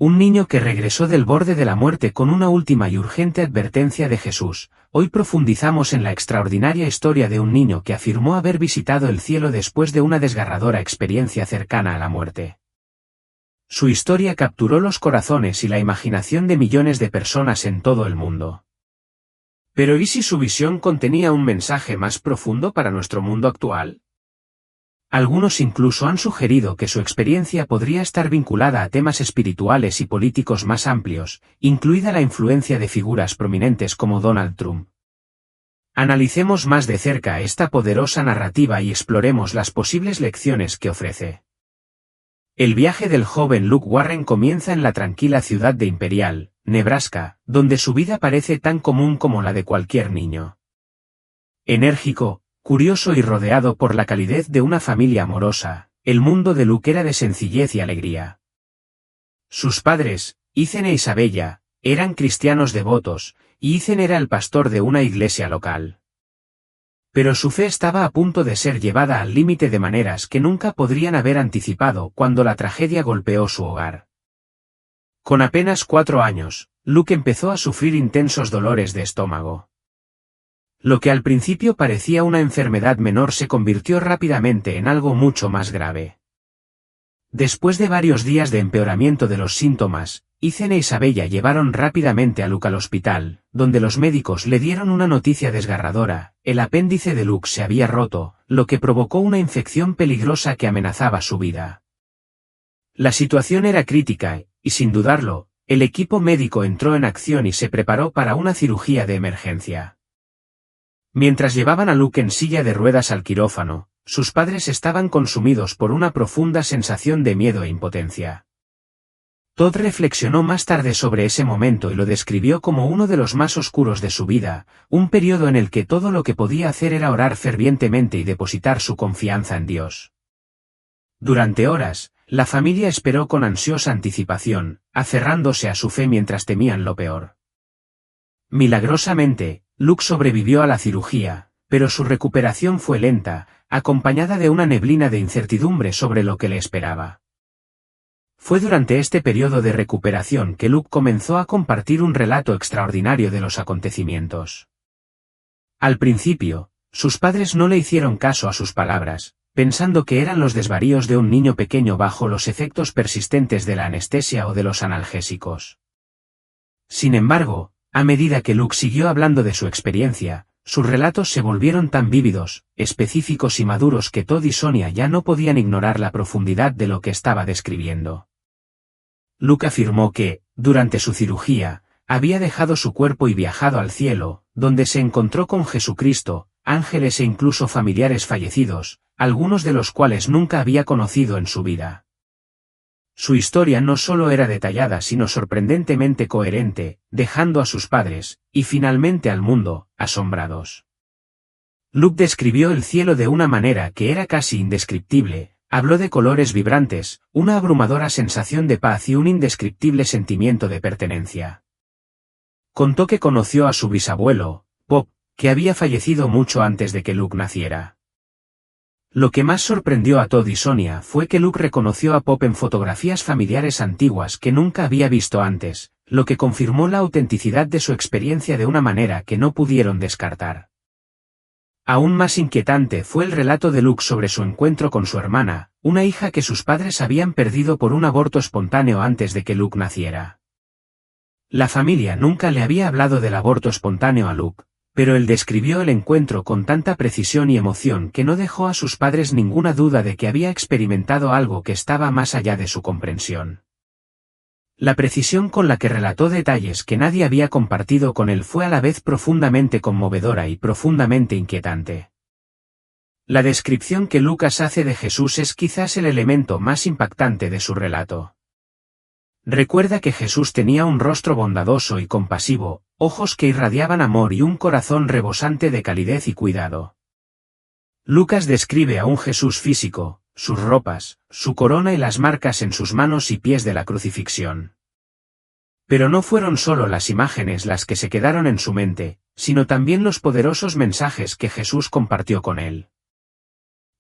Un niño que regresó del borde de la muerte con una última y urgente advertencia de Jesús. Hoy profundizamos en la extraordinaria historia de un niño que afirmó haber visitado el cielo después de una desgarradora experiencia cercana a la muerte. Su historia capturó los corazones y la imaginación de millones de personas en todo el mundo. Pero ¿y si su visión contenía un mensaje más profundo para nuestro mundo actual? Algunos incluso han sugerido que su experiencia podría estar vinculada a temas espirituales y políticos más amplios, incluida la influencia de figuras prominentes como Donald Trump. Analicemos más de cerca esta poderosa narrativa y exploremos las posibles lecciones que ofrece. El viaje del joven Luke Warren comienza en la tranquila ciudad de Imperial, Nebraska, donde su vida parece tan común como la de cualquier niño. Enérgico, curioso y rodeado por la calidez de una familia amorosa, el mundo de Luke era de sencillez y alegría. Sus padres, Ethan e Isabella, eran cristianos devotos, y Ethan era el pastor de una iglesia local. Pero su fe estaba a punto de ser llevada al límite de maneras que nunca podrían haber anticipado cuando la tragedia golpeó su hogar. Con apenas 4 años, Luke empezó a sufrir intensos dolores de estómago. Lo que al principio parecía una enfermedad menor se convirtió rápidamente en algo mucho más grave. Después de varios días de empeoramiento de los síntomas, Ethan e Isabella llevaron rápidamente a Luke al hospital, donde los médicos le dieron una noticia desgarradora: el apéndice de Luke se había roto, lo que provocó una infección peligrosa que amenazaba su vida. La situación era crítica, y sin dudarlo, el equipo médico entró en acción y se preparó para una cirugía de emergencia. Mientras llevaban a Luke en silla de ruedas al quirófano, sus padres estaban consumidos por una profunda sensación de miedo e impotencia. Todd reflexionó más tarde sobre ese momento y lo describió como uno de los más oscuros de su vida, un periodo en el que todo lo que podía hacer era orar fervientemente y depositar su confianza en Dios. Durante horas, la familia esperó con ansiosa anticipación, aferrándose a su fe mientras temían lo peor. Milagrosamente, Luke sobrevivió a la cirugía, pero su recuperación fue lenta, acompañada de una neblina de incertidumbre sobre lo que le esperaba. Fue durante este periodo de recuperación que Luke comenzó a compartir un relato extraordinario de los acontecimientos. Al principio, sus padres no le hicieron caso a sus palabras, pensando que eran los desvaríos de un niño pequeño bajo los efectos persistentes de la anestesia o de los analgésicos. Sin embargo, a medida que Luke siguió hablando de su experiencia, sus relatos se volvieron tan vívidos, específicos y maduros que Todd y Sonia ya no podían ignorar la profundidad de lo que estaba describiendo. Luke afirmó que, durante su cirugía, había dejado su cuerpo y viajado al cielo, donde se encontró con Jesucristo, ángeles e incluso familiares fallecidos, algunos de los cuales nunca había conocido en su vida. Su historia no solo era detallada sino sorprendentemente coherente, dejando a sus padres, y finalmente al mundo, asombrados. Luke describió el cielo de una manera que era casi indescriptible, habló de colores vibrantes, una abrumadora sensación de paz y un indescriptible sentimiento de pertenencia. Contó que conoció a su bisabuelo, Pop, que había fallecido mucho antes de que Luke naciera. Lo que más sorprendió a Todd y Sonia fue que Luke reconoció a Pop en fotografías familiares antiguas que nunca había visto antes, lo que confirmó la autenticidad de su experiencia de una manera que no pudieron descartar. Aún más inquietante fue el relato de Luke sobre su encuentro con su hermana, una hija que sus padres habían perdido por un aborto espontáneo antes de que Luke naciera. La familia nunca le había hablado del aborto espontáneo a Luke, pero él describió el encuentro con tanta precisión y emoción que no dejó a sus padres ninguna duda de que había experimentado algo que estaba más allá de su comprensión. La precisión con la que relató detalles que nadie había compartido con él fue a la vez profundamente conmovedora y profundamente inquietante. La descripción que Lucas hace de Jesús es quizás el elemento más impactante de su relato. Recuerda que Jesús tenía un rostro bondadoso y compasivo, ojos que irradiaban amor y un corazón rebosante de calidez y cuidado. Lucas describe a un Jesús físico, sus ropas, su corona y las marcas en sus manos y pies de la crucifixión. Pero no fueron solo las imágenes las que se quedaron en su mente, sino también los poderosos mensajes que Jesús compartió con él.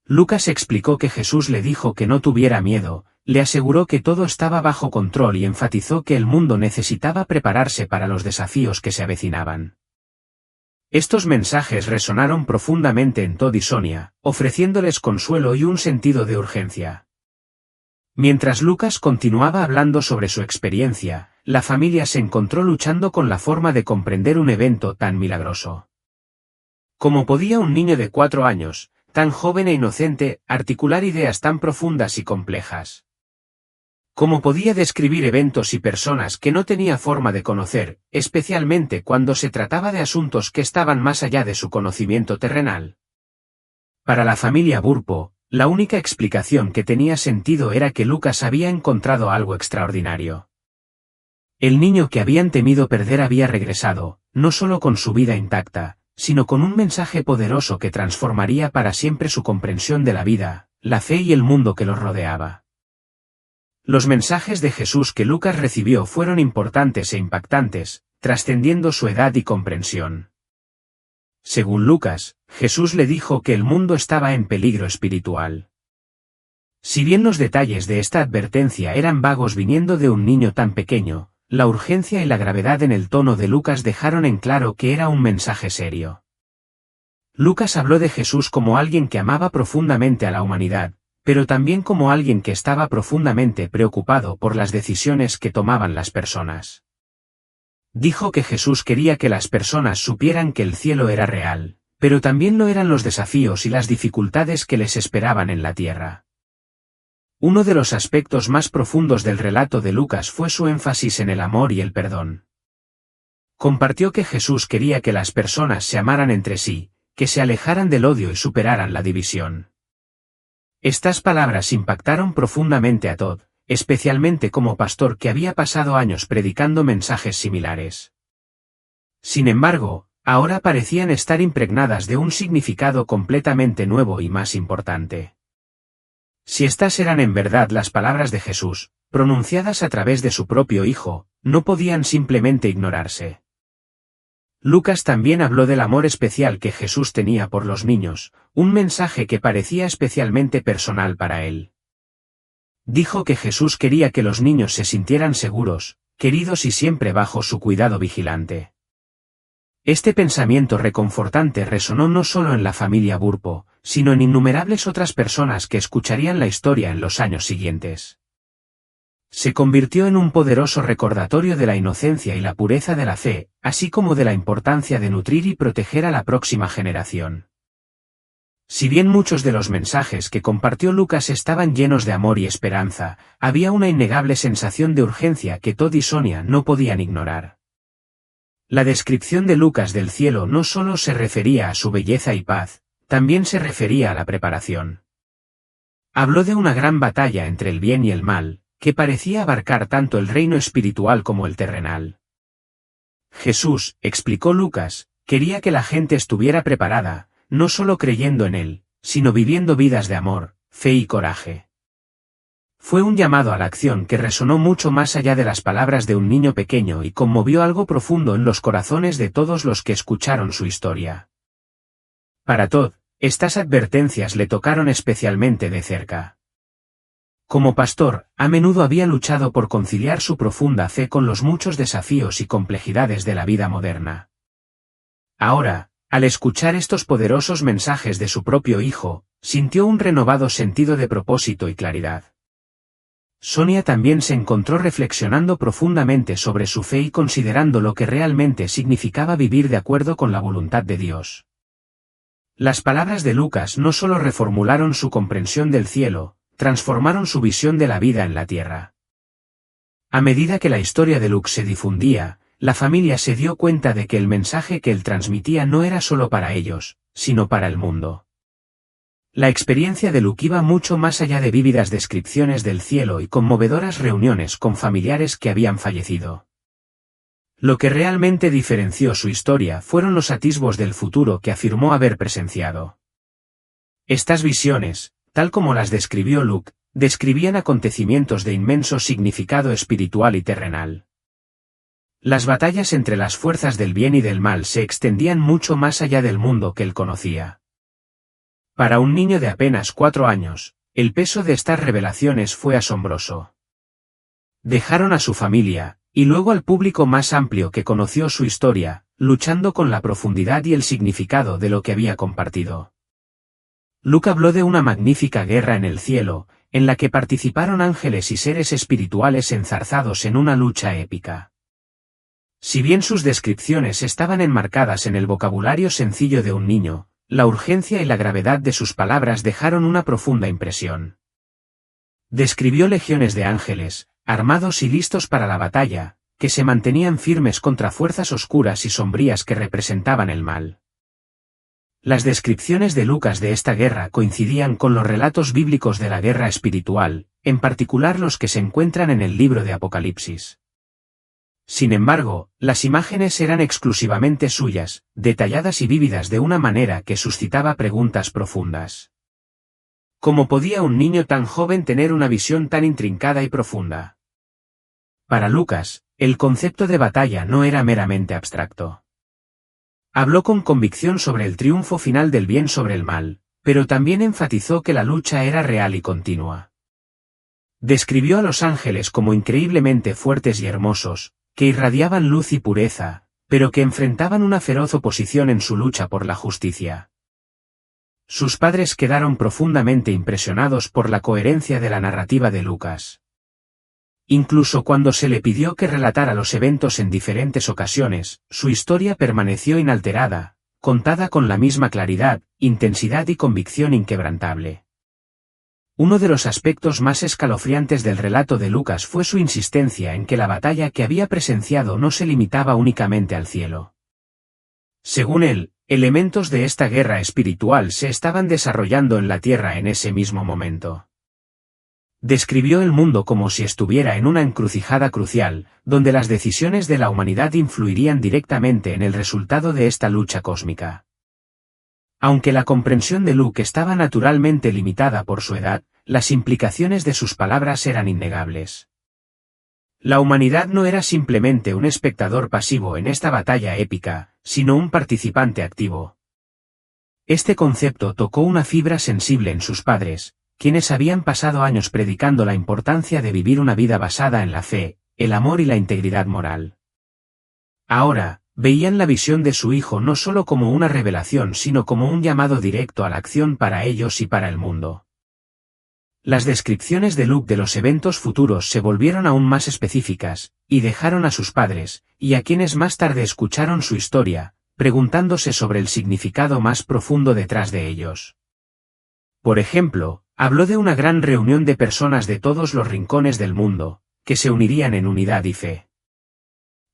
Lucas explicó que Jesús le dijo que no tuviera miedo, le aseguró que todo estaba bajo control y enfatizó que el mundo necesitaba prepararse para los desafíos que se avecinaban. Estos mensajes resonaron profundamente en Todd y Sonia, ofreciéndoles consuelo y un sentido de urgencia. Mientras Lucas continuaba hablando sobre su experiencia, la familia se encontró luchando con la forma de comprender un evento tan milagroso. ¿Cómo podía un niño de 4 años, tan joven e inocente, articular ideas tan profundas y complejas? ¿Cómo podía describir eventos y personas que no tenía forma de conocer, especialmente cuando se trataba de asuntos que estaban más allá de su conocimiento terrenal? Para la familia Burpo, la única explicación que tenía sentido era que Lucas había encontrado algo extraordinario. El niño que habían temido perder había regresado, no solo con su vida intacta, sino con un mensaje poderoso que transformaría para siempre su comprensión de la vida, la fe y el mundo que los rodeaba. Los mensajes de Jesús que Lucas recibió fueron importantes e impactantes, trascendiendo su edad y comprensión. Según Lucas, Jesús le dijo que el mundo estaba en peligro espiritual. Si bien los detalles de esta advertencia eran vagos viniendo de un niño tan pequeño, la urgencia y la gravedad en el tono de Lucas dejaron en claro que era un mensaje serio. Lucas habló de Jesús como alguien que amaba profundamente a la humanidad, pero también como alguien que estaba profundamente preocupado por las decisiones que tomaban las personas. Dijo que Jesús quería que las personas supieran que el cielo era real, pero también lo eran los desafíos y las dificultades que les esperaban en la tierra. Uno de los aspectos más profundos del relato de Lucas fue su énfasis en el amor y el perdón. Compartió que Jesús quería que las personas se amaran entre sí, que se alejaran del odio y superaran la división. Estas palabras impactaron profundamente a Todd, especialmente como pastor que había pasado años predicando mensajes similares. Sin embargo, ahora parecían estar impregnadas de un significado completamente nuevo y más importante. Si estas eran en verdad las palabras de Jesús, pronunciadas a través de su propio Hijo, no podían simplemente ignorarse. Lucas también habló del amor especial que Jesús tenía por los niños, un mensaje que parecía especialmente personal para él. Dijo que Jesús quería que los niños se sintieran seguros, queridos y siempre bajo su cuidado vigilante. Este pensamiento reconfortante resonó no solo en la familia Burpo, sino en innumerables otras personas que escucharían la historia en los años siguientes. Se convirtió en un poderoso recordatorio de la inocencia y la pureza de la fe, así como de la importancia de nutrir y proteger a la próxima generación. Si bien muchos de los mensajes que compartió Lucas estaban llenos de amor y esperanza, había una innegable sensación de urgencia que Todd y Sonia no podían ignorar. La descripción de Lucas del cielo no solo se refería a su belleza y paz, también se refería a la preparación. Habló de una gran batalla entre el bien y el mal, que parecía abarcar tanto el reino espiritual como el terrenal. Jesús, explicó Lucas, quería que la gente estuviera preparada, no solo creyendo en él, sino viviendo vidas de amor, fe y coraje. Fue un llamado a la acción que resonó mucho más allá de las palabras de un niño pequeño y conmovió algo profundo en los corazones de todos los que escucharon su historia. Para Todd, estas advertencias le tocaron especialmente de cerca. Como pastor, a menudo había luchado por conciliar su profunda fe con los muchos desafíos y complejidades de la vida moderna. Ahora, al escuchar estos poderosos mensajes de su propio Hijo, sintió un renovado sentido de propósito y claridad. Sonia también se encontró reflexionando profundamente sobre su fe y considerando lo que realmente significaba vivir de acuerdo con la voluntad de Dios. Las palabras de Lucas no solo reformularon su comprensión del cielo, transformaron su visión de la vida en la tierra. A medida que la historia de Luke se difundía, la familia se dio cuenta de que el mensaje que él transmitía no era solo para ellos, sino para el mundo. La experiencia de Luke iba mucho más allá de vívidas descripciones del cielo y conmovedoras reuniones con familiares que habían fallecido. Lo que realmente diferenció su historia fueron los atisbos del futuro que afirmó haber presenciado. Estas visiones, tal como las describió Luke, describían acontecimientos de inmenso significado espiritual y terrenal. Las batallas entre las fuerzas del bien y del mal se extendían mucho más allá del mundo que él conocía. Para un niño de apenas 4 años, El peso de estas revelaciones fue asombroso. Dejaron a su familia, y luego al público más amplio que conoció su historia, luchando con la profundidad y el significado de lo que había compartido. Luke habló de una magnífica guerra en el cielo, en la que participaron ángeles y seres espirituales enzarzados en una lucha épica. Si bien sus descripciones estaban enmarcadas en el vocabulario sencillo de un niño, la urgencia y la gravedad de sus palabras dejaron una profunda impresión. Describió legiones de ángeles, armados y listos para la batalla, que se mantenían firmes contra fuerzas oscuras y sombrías que representaban el mal. Las descripciones de Lucas de esta guerra coincidían con los relatos bíblicos de la guerra espiritual, en particular los que se encuentran en el libro de Apocalipsis. Sin embargo, las imágenes eran exclusivamente suyas, detalladas y vívidas de una manera que suscitaba preguntas profundas. ¿Cómo podía un niño tan joven tener una visión tan intrincada y profunda? Para Lucas, el concepto de batalla no era meramente abstracto. Habló con convicción sobre el triunfo final del bien sobre el mal, pero también enfatizó que la lucha era real y continua. Describió a los ángeles como increíblemente fuertes y hermosos, que irradiaban luz y pureza, pero que enfrentaban una feroz oposición en su lucha por la justicia. Sus padres quedaron profundamente impresionados por la coherencia de la narrativa de Lucas. Incluso cuando se le pidió que relatara los eventos en diferentes ocasiones, su historia permaneció inalterada, contada con la misma claridad, intensidad y convicción inquebrantable. Uno de los aspectos más escalofriantes del relato de Lucas fue su insistencia en que la batalla que había presenciado no se limitaba únicamente al cielo. Según él, elementos de esta guerra espiritual se estaban desarrollando en la tierra en ese mismo momento. Describió el mundo como si estuviera en una encrucijada crucial, donde las decisiones de la humanidad influirían directamente en el resultado de esta lucha cósmica. Aunque la comprensión de Luke estaba naturalmente limitada por su edad, las implicaciones de sus palabras eran innegables. La humanidad no era simplemente un espectador pasivo en esta batalla épica, sino un participante activo. Este concepto tocó una fibra sensible en sus padres, quienes habían pasado años predicando la importancia de vivir una vida basada en la fe, el amor y la integridad moral. Ahora, veían la visión de su hijo no solo como una revelación sino como un llamado directo a la acción para ellos y para el mundo. Las descripciones de Luke de los eventos futuros se volvieron aún más específicas, y dejaron a sus padres, y a quienes más tarde escucharon su historia, preguntándose sobre el significado más profundo detrás de ellos. Por ejemplo, habló de una gran reunión de personas de todos los rincones del mundo, que se unirían en unidad y fe.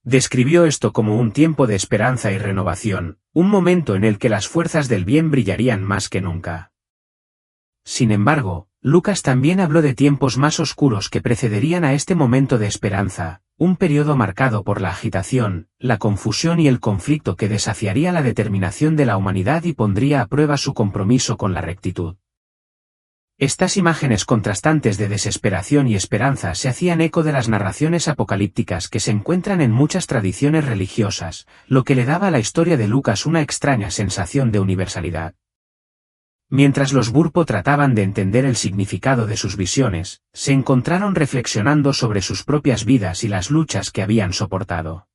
Describió esto como un tiempo de esperanza y renovación, un momento en el que las fuerzas del bien brillarían más que nunca. Sin embargo, Lucas también habló de tiempos más oscuros que precederían a este momento de esperanza, un periodo marcado por la agitación, la confusión y el conflicto que desafiaría la determinación de la humanidad y pondría a prueba su compromiso con la rectitud. Estas imágenes contrastantes de desesperación y esperanza se hacían eco de las narraciones apocalípticas que se encuentran en muchas tradiciones religiosas, lo que le daba a la historia de Lucas una extraña sensación de universalidad. Mientras los Burpo trataban de entender el significado de sus visiones, se encontraron reflexionando sobre sus propias vidas y las luchas que habían soportado.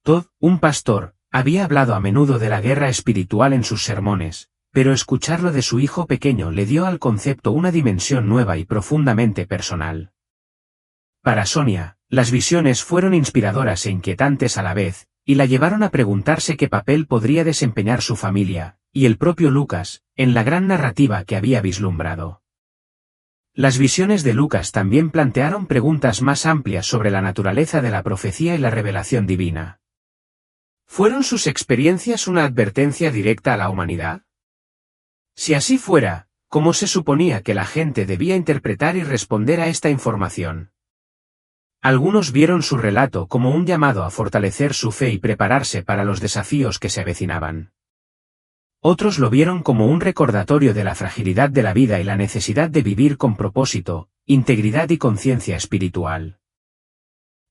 Todd, un pastor, había hablado a menudo de la guerra espiritual en sus sermones, pero escucharlo de su hijo pequeño le dio al concepto una dimensión nueva y profundamente personal. Para Sonia, las visiones fueron inspiradoras e inquietantes a la vez, y la llevaron a preguntarse qué papel podría desempeñar su familia, y el propio Lucas, en la gran narrativa que había vislumbrado. Las visiones de Lucas también plantearon preguntas más amplias sobre la naturaleza de la profecía y la revelación divina. ¿Fueron sus experiencias una advertencia directa a la humanidad? Si así fuera, ¿cómo se suponía que la gente debía interpretar y responder a esta información? Algunos vieron su relato como un llamado a fortalecer su fe y prepararse para los desafíos que se avecinaban. Otros lo vieron como un recordatorio de la fragilidad de la vida y la necesidad de vivir con propósito, integridad y conciencia espiritual.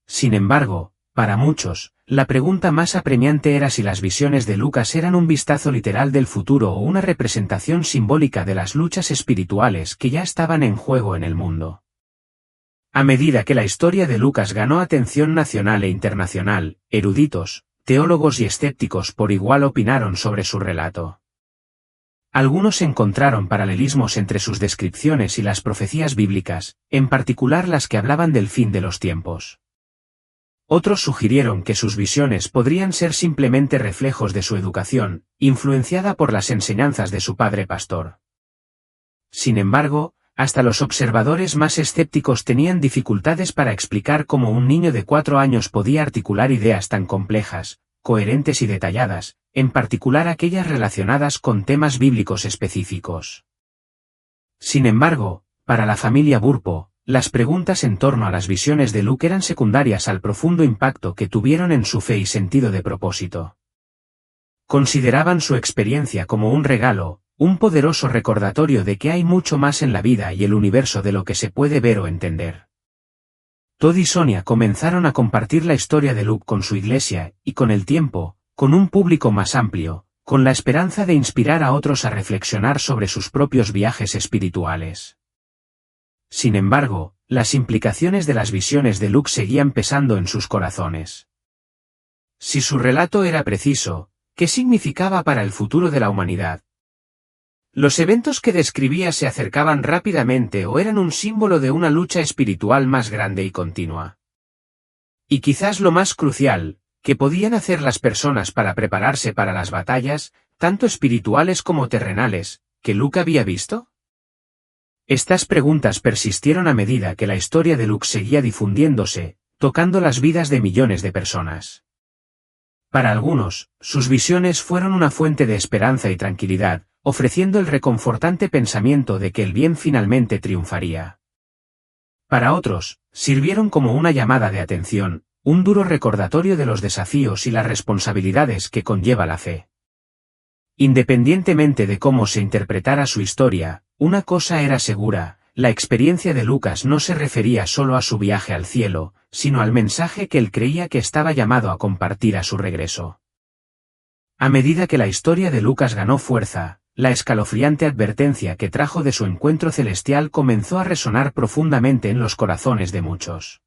Sin embargo, Para muchos, la pregunta más apremiante era si las visiones de Lucas eran un vistazo literal del futuro o una representación simbólica de las luchas espirituales que ya estaban en juego en el mundo. A medida que la historia de Lucas ganó atención nacional e internacional, eruditos, teólogos y escépticos por igual opinaron sobre su relato. Algunos encontraron paralelismos entre sus descripciones y las profecías bíblicas, en particular las que hablaban del fin de los tiempos. Otros sugirieron que sus visiones podrían ser simplemente reflejos de su educación, influenciada por las enseñanzas de su padre pastor. Sin embargo, hasta los observadores más escépticos tenían dificultades para explicar cómo un niño de 4 años podía articular ideas tan complejas, coherentes y detalladas, en particular aquellas relacionadas con temas bíblicos específicos. Sin embargo, para la familia Burpo, las preguntas en torno a las visiones de Luke eran secundarias al profundo impacto que tuvieron en su fe y sentido de propósito. Consideraban su experiencia como un regalo, un poderoso recordatorio de que hay mucho más en la vida y el universo de lo que se puede ver o entender. Todd y Sonia comenzaron a compartir la historia de Luke con su iglesia, y con el tiempo, con un público más amplio, con la esperanza de inspirar a otros a reflexionar sobre sus propios viajes espirituales. Sin embargo, las implicaciones de las visiones de Luke seguían pesando en sus corazones. Si su relato era preciso, ¿qué significaba para el futuro de la humanidad? ¿Los eventos que describía se acercaban rápidamente o eran un símbolo de una lucha espiritual más grande y continua? Y quizás lo más crucial, ¿qué podían hacer las personas para prepararse para las batallas, tanto espirituales como terrenales, que Luke había visto? Estas preguntas persistieron a medida que la historia de Luke seguía difundiéndose, tocando las vidas de millones de personas. Para algunos, sus visiones fueron una fuente de esperanza y tranquilidad, ofreciendo el reconfortante pensamiento de que el bien finalmente triunfaría. Para otros, sirvieron como una llamada de atención, un duro recordatorio de los desafíos y las responsabilidades que conlleva la fe. Independientemente de cómo se interpretara su historia, una cosa era segura: la experiencia de Lucas no se refería solo a su viaje al cielo, sino al mensaje que él creía que estaba llamado a compartir a su regreso. A medida que la historia de Lucas ganó fuerza, la escalofriante advertencia que trajo de su encuentro celestial comenzó a resonar profundamente en los corazones de muchos.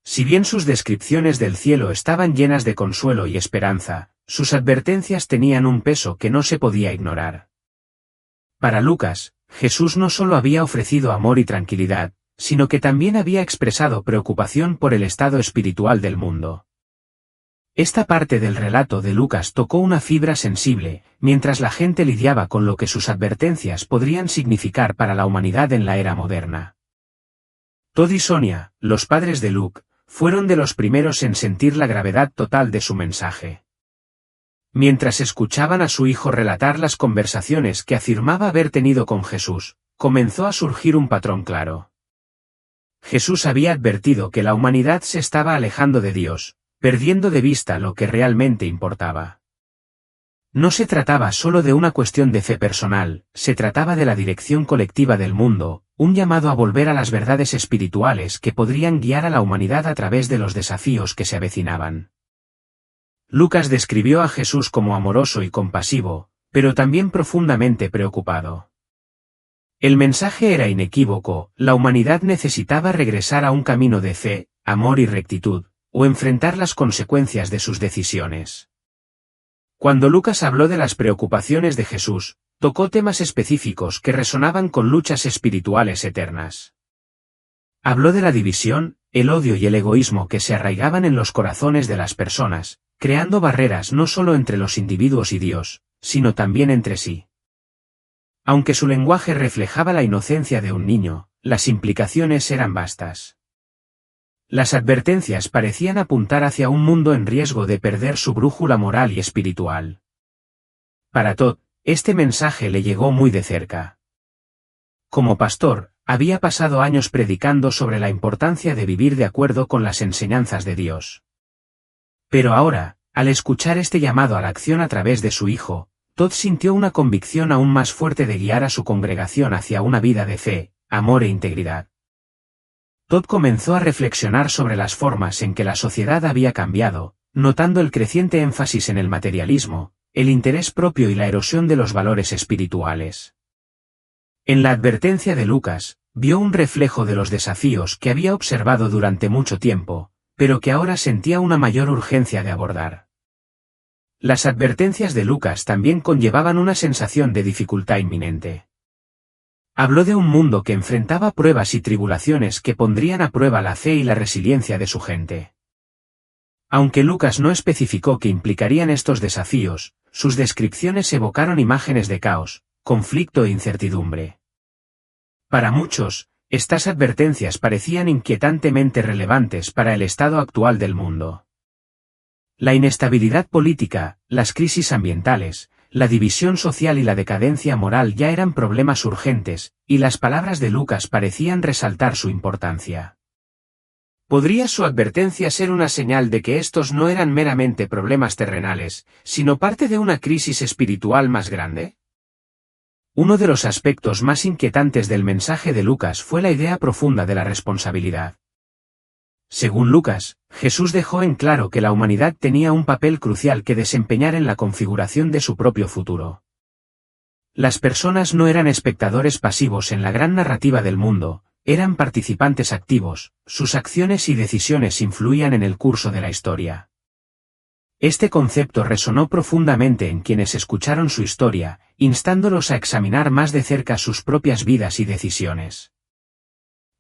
Si bien sus descripciones del cielo estaban llenas de consuelo y esperanza, sus advertencias tenían un peso que no se podía ignorar. Para Lucas, Jesús no solo había ofrecido amor y tranquilidad, sino que también había expresado preocupación por el estado espiritual del mundo. Esta parte del relato de Lucas tocó una fibra sensible, mientras la gente lidiaba con lo que sus advertencias podrían significar para la humanidad en la era moderna. Todd y Sonia, los padres de Luke, fueron de los primeros en sentir la gravedad total de su mensaje. Mientras escuchaban a su hijo relatar las conversaciones que afirmaba haber tenido con Jesús, comenzó a surgir un patrón claro. Jesús había advertido que la humanidad se estaba alejando de Dios, perdiendo de vista lo que realmente importaba. No se trataba solo de una cuestión de fe personal, se trataba de la dirección colectiva del mundo, un llamado a volver a las verdades espirituales que podrían guiar a la humanidad a través de los desafíos que se avecinaban. Lucas describió a Jesús como amoroso y compasivo, pero también profundamente preocupado. El mensaje era inequívoco: la humanidad necesitaba regresar a un camino de fe, amor y rectitud, o enfrentar las consecuencias de sus decisiones. Cuando Lucas habló de las preocupaciones de Jesús, tocó temas específicos que resonaban con luchas espirituales eternas. Habló de la división, el odio y el egoísmo que se arraigaban en los corazones de las personas, creando barreras no solo entre los individuos y Dios, sino también entre sí. Aunque su lenguaje reflejaba la inocencia de un niño, las implicaciones eran vastas. Las advertencias parecían apuntar hacia un mundo en riesgo de perder su brújula moral y espiritual. Para Todd, este mensaje le llegó muy de cerca. Como pastor, había pasado años predicando sobre la importancia de vivir de acuerdo con las enseñanzas de Dios. Pero ahora, al escuchar este llamado a la acción a través de su hijo, Todd sintió una convicción aún más fuerte de guiar a su congregación hacia una vida de fe, amor e integridad. Todd comenzó a reflexionar sobre las formas en que la sociedad había cambiado, notando el creciente énfasis en el materialismo, el interés propio y la erosión de los valores espirituales. En la advertencia de Lucas, vio un reflejo de los desafíos que había observado durante mucho tiempo, pero que ahora sentía una mayor urgencia de abordar. Las advertencias de Lucas también conllevaban una sensación de dificultad inminente. Habló de un mundo que enfrentaba pruebas y tribulaciones que pondrían a prueba la fe y la resiliencia de su gente. Aunque Lucas no especificó qué implicarían estos desafíos, sus descripciones evocaron imágenes de caos, conflicto e incertidumbre. Para muchos, estas advertencias parecían inquietantemente relevantes para el estado actual del mundo. La inestabilidad política, las crisis ambientales, la división social y la decadencia moral ya eran problemas urgentes, y las palabras de Lucas parecían resaltar su importancia. ¿Podría su advertencia ser una señal de que estos no eran meramente problemas terrenales, sino parte de una crisis espiritual más grande? Uno de los aspectos más inquietantes del mensaje de Lucas fue la idea profunda de la responsabilidad. Según Lucas, Jesús dejó en claro que la humanidad tenía un papel crucial que desempeñar en la configuración de su propio futuro. Las personas no eran espectadores pasivos en la gran narrativa del mundo, eran participantes activos, sus acciones y decisiones influían en el curso de la historia. Este concepto resonó profundamente en quienes escucharon su historia, instándolos a examinar más de cerca sus propias vidas y decisiones.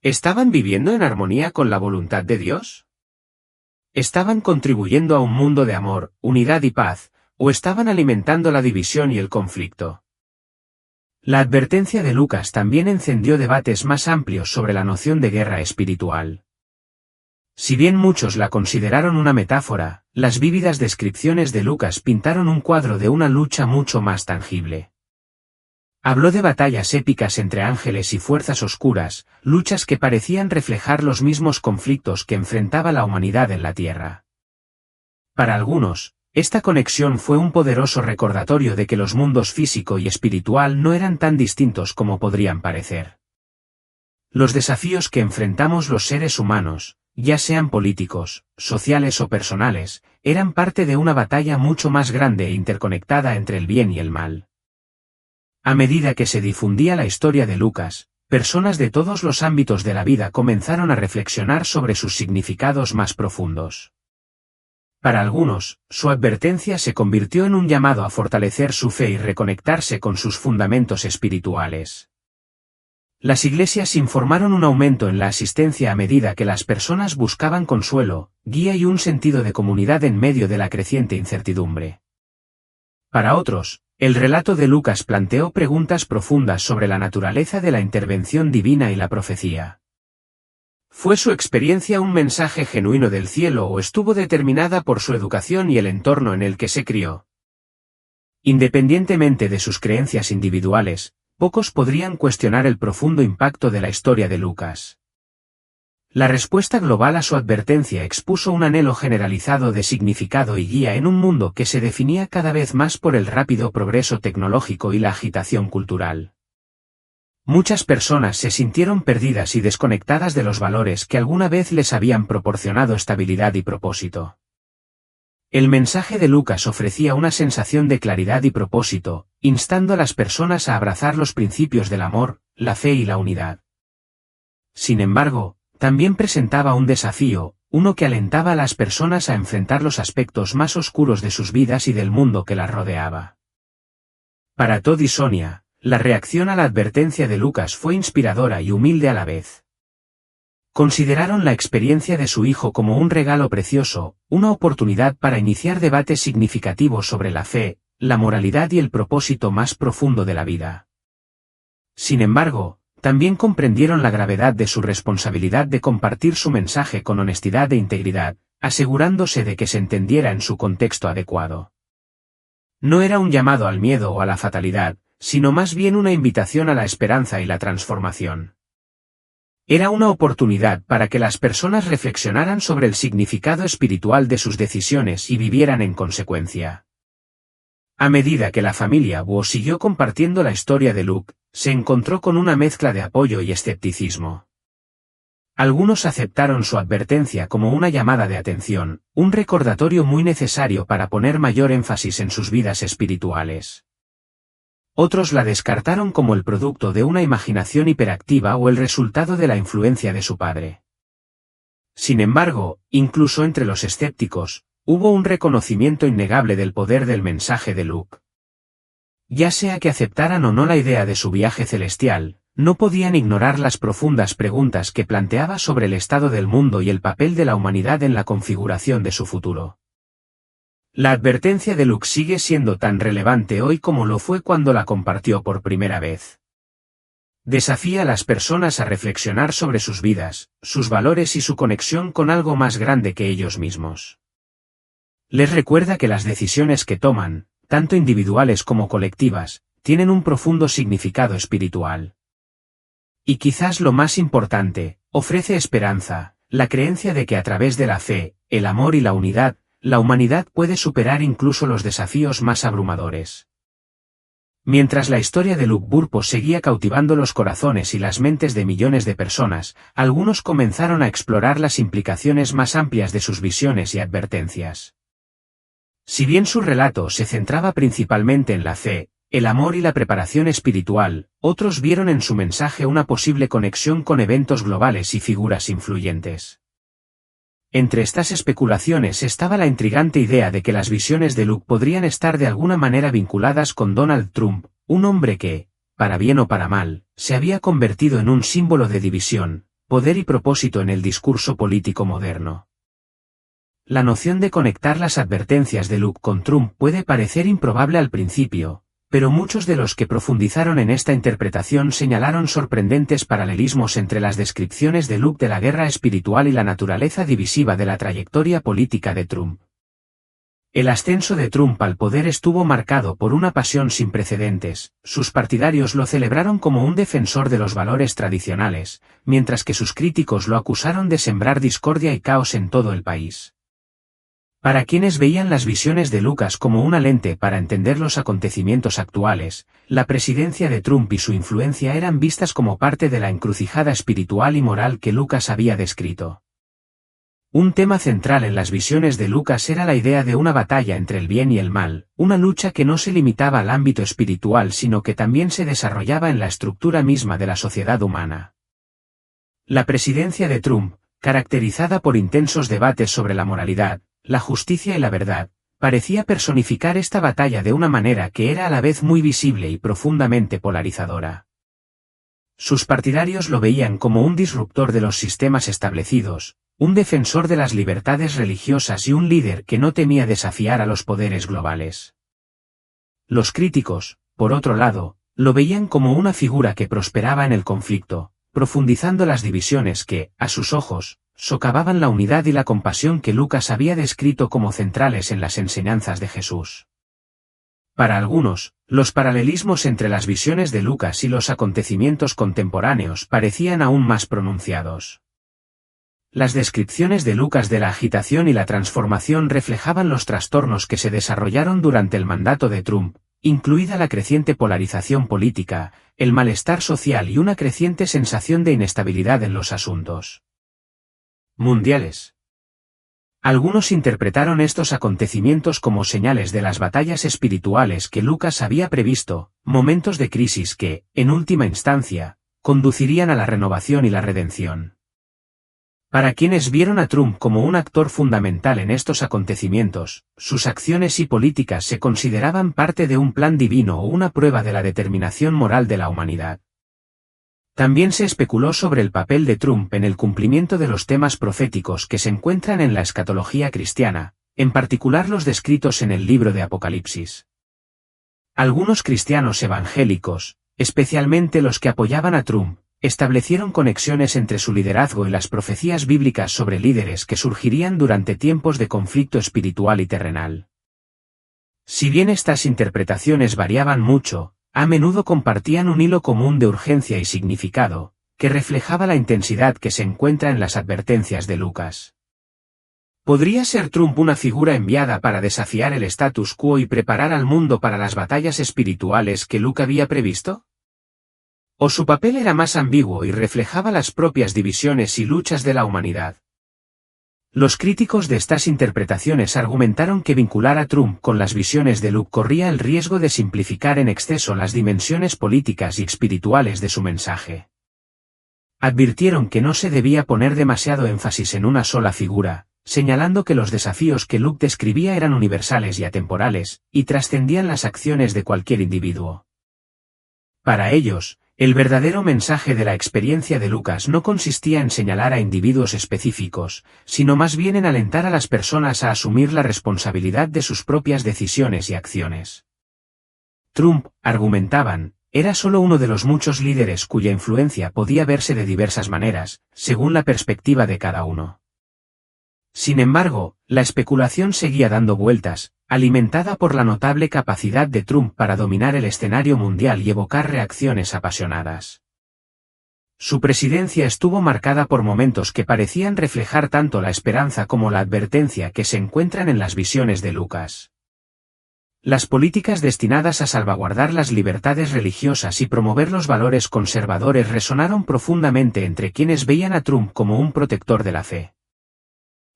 ¿Estaban viviendo en armonía con la voluntad de Dios? ¿Estaban contribuyendo a un mundo de amor, unidad y paz, o estaban alimentando la división y el conflicto? La advertencia de Lucas también encendió debates más amplios sobre la noción de guerra espiritual. Si bien muchos la consideraron una metáfora, las vívidas descripciones de Lucas pintaron un cuadro de una lucha mucho más tangible. Habló de batallas épicas entre ángeles y fuerzas oscuras, luchas que parecían reflejar los mismos conflictos que enfrentaba la humanidad en la Tierra. Para algunos, esta conexión fue un poderoso recordatorio de que los mundos físico y espiritual no eran tan distintos como podrían parecer. Los desafíos que enfrentamos los seres humanos, ya sean políticos, sociales o personales, eran parte de una batalla mucho más grande e interconectada entre el bien y el mal. A medida que se difundía la historia de Lucas, personas de todos los ámbitos de la vida comenzaron a reflexionar sobre sus significados más profundos. Para algunos, su advertencia se convirtió en un llamado a fortalecer su fe y reconectarse con sus fundamentos espirituales. Las iglesias informaron un aumento en la asistencia a medida que las personas buscaban consuelo, guía y un sentido de comunidad en medio de la creciente incertidumbre. Para otros, el relato de Lucas planteó preguntas profundas sobre la naturaleza de la intervención divina y la profecía. ¿Fue su experiencia un mensaje genuino del cielo o estuvo determinada por su educación y el entorno en el que se crió? Independientemente de sus creencias individuales, pocos podrían cuestionar el profundo impacto de la historia de Lucas. La respuesta global a su advertencia expuso un anhelo generalizado de significado y guía en un mundo que se definía cada vez más por el rápido progreso tecnológico y la agitación cultural. Muchas personas se sintieron perdidas y desconectadas de los valores que alguna vez les habían proporcionado estabilidad y propósito. El mensaje de Lucas ofrecía una sensación de claridad y propósito, instando a las personas a abrazar los principios del amor, la fe y la unidad. Sin embargo, también presentaba un desafío, uno que alentaba a las personas a enfrentar los aspectos más oscuros de sus vidas y del mundo que las rodeaba. Para Todd y Sonia, la reacción a la advertencia de Lucas fue inspiradora y humilde a la vez. Consideraron la experiencia de su hijo como un regalo precioso, una oportunidad para iniciar debates significativos sobre la fe, la moralidad y el propósito más profundo de la vida. Sin embargo, también comprendieron la gravedad de su responsabilidad de compartir su mensaje con honestidad e integridad, asegurándose de que se entendiera en su contexto adecuado. No era un llamado al miedo o a la fatalidad, sino más bien una invitación a la esperanza y la transformación. Era una oportunidad para que las personas reflexionaran sobre el significado espiritual de sus decisiones y vivieran en consecuencia. A medida que la familia Wu siguió compartiendo la historia de Luke, se encontró con una mezcla de apoyo y escepticismo. Algunos aceptaron su advertencia como una llamada de atención, un recordatorio muy necesario para poner mayor énfasis en sus vidas espirituales. Otros la descartaron como el producto de una imaginación hiperactiva o el resultado de la influencia de su padre. Sin embargo, incluso entre los escépticos, hubo un reconocimiento innegable del poder del mensaje de Luke. Ya sea que aceptaran o no la idea de su viaje celestial, no podían ignorar las profundas preguntas que planteaba sobre el estado del mundo y el papel de la humanidad en la configuración de su futuro. La advertencia de Luke sigue siendo tan relevante hoy como lo fue cuando la compartió por primera vez. Desafía a las personas a reflexionar sobre sus vidas, sus valores y su conexión con algo más grande que ellos mismos. Les recuerda que las decisiones que toman, tanto individuales como colectivas, tienen un profundo significado espiritual. Y quizás lo más importante, ofrece esperanza, la creencia de que a través de la fe, el amor y la unidad, la humanidad puede superar incluso los desafíos más abrumadores. Mientras la historia de Luke Burpo seguía cautivando los corazones y las mentes de millones de personas, algunos comenzaron a explorar las implicaciones más amplias de sus visiones y advertencias. Si bien su relato se centraba principalmente en la fe, el amor y la preparación espiritual, otros vieron en su mensaje una posible conexión con eventos globales y figuras influyentes. Entre estas especulaciones estaba la intrigante idea de que las visiones de Luke podrían estar de alguna manera vinculadas con Donald Trump, un hombre que, para bien o para mal, se había convertido en un símbolo de división, poder y propósito en el discurso político moderno. La noción de conectar las advertencias de Luke con Trump puede parecer improbable al principio, pero muchos de los que profundizaron en esta interpretación señalaron sorprendentes paralelismos entre las descripciones de Luke de la guerra espiritual y la naturaleza divisiva de la trayectoria política de Trump. El ascenso de Trump al poder estuvo marcado por una pasión sin precedentes, sus partidarios lo celebraron como un defensor de los valores tradicionales, mientras que sus críticos lo acusaron de sembrar discordia y caos en todo el país. Para quienes veían las visiones de Lucas como una lente para entender los acontecimientos actuales, la presidencia de Trump y su influencia eran vistas como parte de la encrucijada espiritual y moral que Lucas había descrito. Un tema central en las visiones de Lucas era la idea de una batalla entre el bien y el mal, una lucha que no se limitaba al ámbito espiritual sino que también se desarrollaba en la estructura misma de la sociedad humana. La presidencia de Trump, caracterizada por intensos debates sobre la moralidad, la justicia y la verdad, parecía personificar esta batalla de una manera que era a la vez muy visible y profundamente polarizadora. Sus partidarios lo veían como un disruptor de los sistemas establecidos, un defensor de las libertades religiosas y un líder que no temía desafiar a los poderes globales. Los críticos, por otro lado, lo veían como una figura que prosperaba en el conflicto, profundizando las divisiones que, a sus ojos, socavaban la unidad y la compasión que Lucas había descrito como centrales en las enseñanzas de Jesús. Para algunos, los paralelismos entre las visiones de Lucas y los acontecimientos contemporáneos parecían aún más pronunciados. Las descripciones de Lucas de la agitación y la transformación reflejaban los trastornos que se desarrollaron durante el mandato de Trump, incluida la creciente polarización política, el malestar social y una creciente sensación de inestabilidad en los asuntos mundiales. Algunos interpretaron estos acontecimientos como señales de las batallas espirituales que Lucas había previsto, momentos de crisis que, en última instancia, conducirían a la renovación y la redención. Para quienes vieron a Trump como un actor fundamental en estos acontecimientos, sus acciones y políticas se consideraban parte de un plan divino o una prueba de la determinación moral de la humanidad. También se especuló sobre el papel de Trump en el cumplimiento de los temas proféticos que se encuentran en la escatología cristiana, en particular los descritos en el libro de Apocalipsis. Algunos cristianos evangélicos, especialmente los que apoyaban a Trump, establecieron conexiones entre su liderazgo y las profecías bíblicas sobre líderes que surgirían durante tiempos de conflicto espiritual y terrenal. Si bien estas interpretaciones variaban mucho, a menudo compartían un hilo común de urgencia y significado, que reflejaba la intensidad que se encuentra en las advertencias de Lucas. ¿Podría ser Trump una figura enviada para desafiar el status quo y preparar al mundo para las batallas espirituales que Luke había previsto? o su papel era más ambiguo y reflejaba las propias divisiones y luchas de la humanidad. Los críticos de estas interpretaciones argumentaron que vincular a Trump con las visiones de Luke corría el riesgo de simplificar en exceso las dimensiones políticas y espirituales de su mensaje. Advirtieron que no se debía poner demasiado énfasis en una sola figura, señalando que los desafíos que Luke describía eran universales y atemporales, y trascendían las acciones de cualquier individuo. Para ellos, el verdadero mensaje de la experiencia de Lucas no consistía en señalar a individuos específicos, sino más bien en alentar a las personas a asumir la responsabilidad de sus propias decisiones y acciones. Trump, argumentaban, era solo uno de los muchos líderes cuya influencia podía verse de diversas maneras, según la perspectiva de cada uno. Sin embargo, la especulación seguía dando vueltas, alimentada por la notable capacidad de Trump para dominar el escenario mundial y evocar reacciones apasionadas. Su presidencia estuvo marcada por momentos que parecían reflejar tanto la esperanza como la advertencia que se encuentran en las visiones de Lucas. Las políticas destinadas a salvaguardar las libertades religiosas y promover los valores conservadores resonaron profundamente entre quienes veían a Trump como un protector de la fe.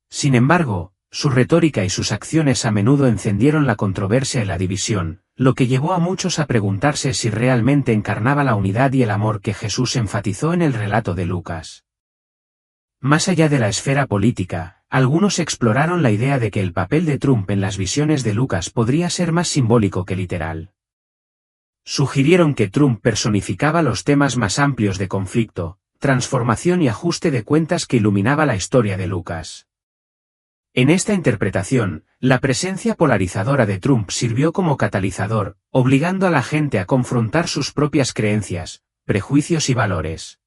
Sin embargo, su retórica y sus acciones a menudo encendieron la controversia y la división, lo que llevó a muchos a preguntarse si realmente encarnaba la unidad y el amor que Jesús enfatizó en el relato de Lucas. Más allá de la esfera política, algunos exploraron la idea de que el papel de Trump en las visiones de Lucas podría ser más simbólico que literal. Sugirieron que Trump personificaba los temas más amplios de conflicto, transformación y ajuste de cuentas que iluminaba la historia de Lucas. En esta interpretación, la presencia polarizadora de Trump sirvió como catalizador, obligando a la gente a confrontar sus propias creencias, prejuicios y valores.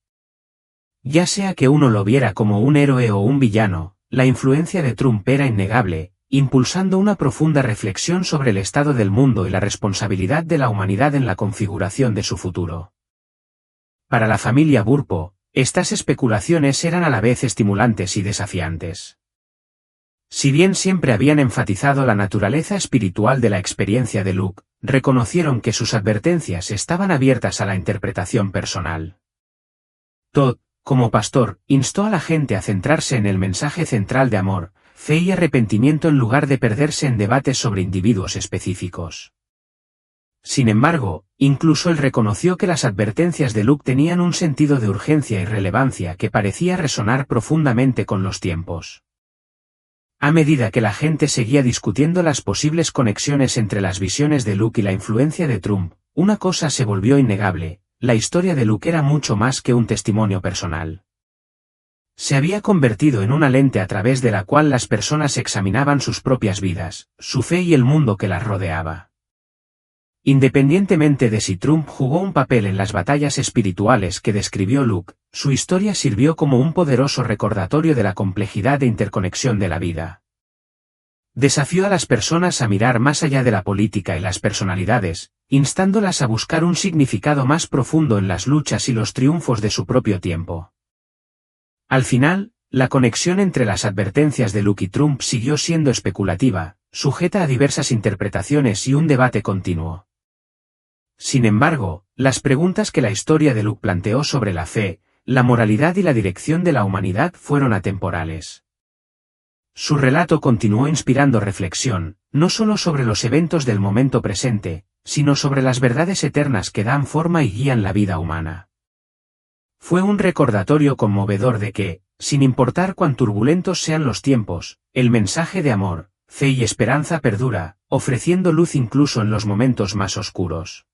Ya sea que uno lo viera como un héroe o un villano, la influencia de Trump era innegable, impulsando una profunda reflexión sobre el estado del mundo y la responsabilidad de la humanidad en la configuración de su futuro. Para la familia Burpo, estas especulaciones eran a la vez estimulantes y desafiantes. Si bien siempre habían enfatizado la naturaleza espiritual de la experiencia de Luke, reconocieron que sus advertencias estaban abiertas a la interpretación personal. Todd, como pastor, instó a la gente a centrarse en el mensaje central de amor, fe y arrepentimiento en lugar de perderse en debates sobre individuos específicos. Sin embargo, incluso él reconoció que las advertencias de Luke tenían un sentido de urgencia y relevancia que parecía resonar profundamente con los tiempos. A medida que la gente seguía discutiendo las posibles conexiones entre las visiones de Luke y la influencia de Trump, una cosa se volvió innegable: la historia de Luke era mucho más que un testimonio personal. Se había convertido en una lente a través de la cual las personas examinaban sus propias vidas, su fe y el mundo que las rodeaba. Independientemente de si Trump jugó un papel en las batallas espirituales que describió Luke, su historia sirvió como un poderoso recordatorio de la complejidad e interconexión de la vida. Desafió a las personas a mirar más allá de la política y las personalidades, instándolas a buscar un significado más profundo en las luchas y los triunfos de su propio tiempo. Al final, la conexión entre las advertencias de Luke y Trump siguió siendo especulativa, sujeta a diversas interpretaciones y un debate continuo. Sin embargo, las preguntas que la historia de Luke planteó sobre la fe, la moralidad y la dirección de la humanidad fueron atemporales. Su relato continuó inspirando reflexión, no solo sobre los eventos del momento presente, sino sobre las verdades eternas que dan forma y guían la vida humana. Fue un recordatorio conmovedor de que, sin importar cuán turbulentos sean los tiempos, el mensaje de amor, fe y esperanza perdura, ofreciendo luz incluso en los momentos más oscuros.